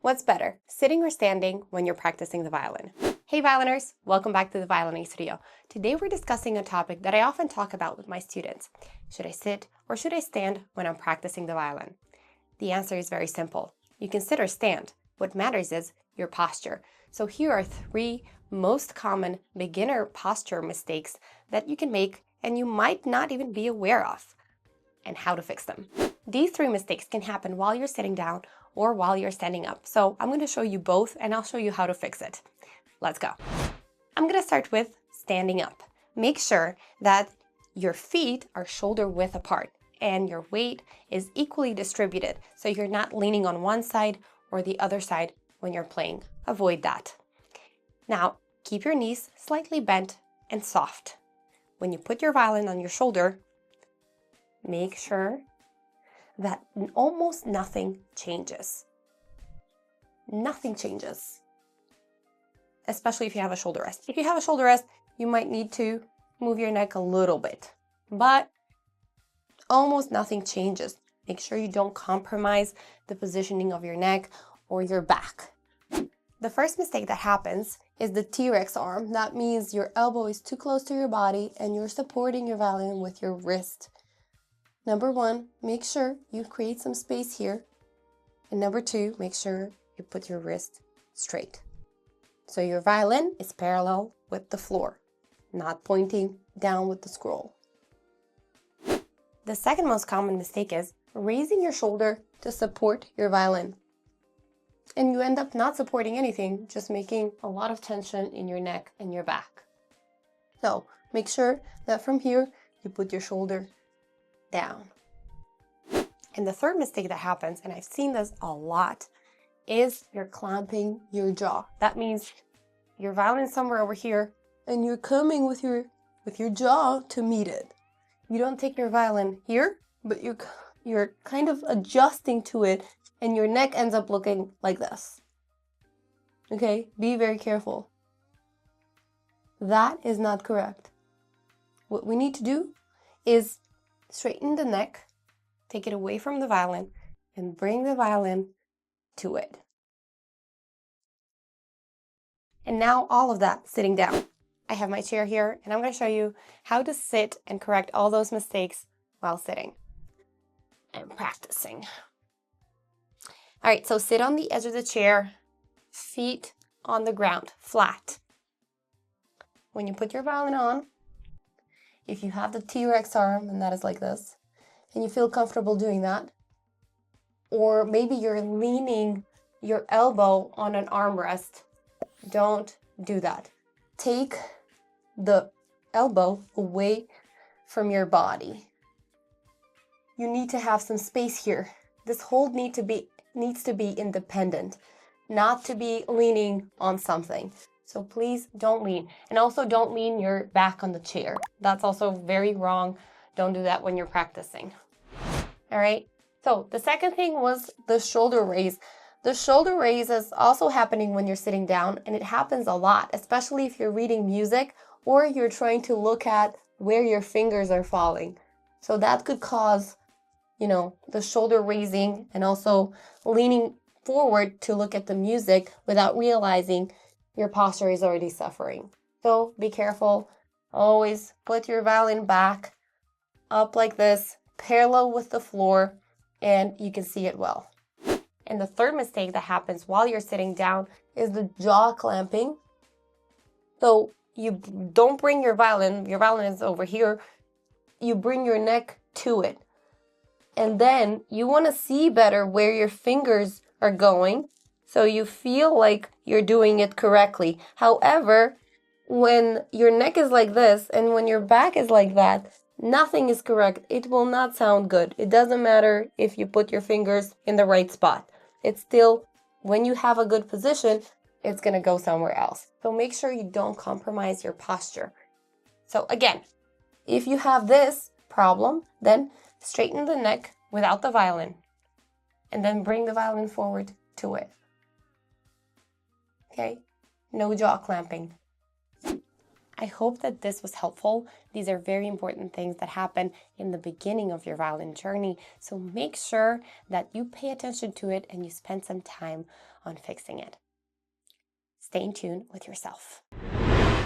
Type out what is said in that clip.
What's better, sitting or standing when you're practicing the violin? Hey violiners, welcome back to the Violin Studio. Today we're discussing a topic that I often talk about with my students. Should I sit or should I stand when I'm practicing the violin? The answer is very simple. You can sit or stand. What matters is your posture. So here are 3 most common beginner posture mistakes that you can make and you might not even be aware of, and how to fix them. These 3 mistakes can happen while you're sitting down or while you're standing up. So I'm going to show you both and I'll show you how to fix it. Let's go. I'm going to start with standing up. Make sure that your feet are shoulder width apart and your weight is equally distributed, so you're not leaning on one side or the other side when you're playing. Avoid that. Now, keep your knees slightly bent and soft. When you put your violin on your shoulder, make sure that almost nothing changes. Nothing changes, especially if you have a shoulder rest. If you have a shoulder rest, you might need to move your neck a little bit, but almost nothing changes. Make sure you don't compromise the positioning of your neck or your back. The first mistake that happens is the T-Rex arm. That means your elbow is too close to your body and you're supporting your violin with your wrist. Number 1, make sure you create some space here. And number 2, make sure you put your wrist straight. So your violin is parallel with the floor, not pointing down with the scroll. The second most common mistake is raising your shoulder to support your violin. And you end up not supporting anything, just making a lot of tension in your neck and your back. So make sure that from here, you put your shoulder down. And the third mistake that happens, and I've seen this a lot, is you're clamping your jaw. That means your violin is somewhere over here and you're coming with your jaw to meet it. You don't take your violin here, but you're kind of adjusting to it and your neck ends up looking like this. Okay, be very careful. That is not correct. What we need to do is straighten the neck, take it away from the violin, and bring the violin to it. And now all of that sitting down. I have my chair here, and I'm going to show you how to sit and correct all those mistakes while sitting and practicing. All right, so sit on the edge of the chair, feet on the ground, flat. When you put your violin on, if you have the T-Rex arm, and that is like this, and you feel comfortable doing that, or maybe you're leaning your elbow on an armrest, don't do that. Take the elbow away from your body. You need to have some space here. This hold needs to be independent, not to be leaning on something. So please don't lean. And also don't lean your back on the chair. That's also very wrong. Don't do that when you're practicing. All right. So the second thing was the shoulder raise. The shoulder raise is also happening when you're sitting down, and it happens a lot, especially if you're reading music or you're trying to look at where your fingers are falling. So that could cause, the shoulder raising and also leaning forward to look at the music without realizing your posture is already suffering. So be careful. Always put your violin back up like this, parallel with the floor, and you can see it well. And the third mistake that happens while you're sitting down is the jaw clamping. So you don't bring your violin is over here, you bring your neck to it. And then you want to see better where your fingers are going, so you feel like you're doing it correctly. However, when your neck is like this and when your back is like that, nothing is correct. It will not sound good. It doesn't matter if you put your fingers in the right spot. It's still, when you have a good position, it's going to go somewhere else. So make sure you don't compromise your posture. So again, if you have this problem, then straighten the neck without the violin and then bring the violin forward to it. Okay? No jaw clamping. I hope that this was helpful. These are very important things that happen in the beginning of your violin journey, so make sure that you pay attention to it and you spend some time on fixing it. Stay in tune with yourself.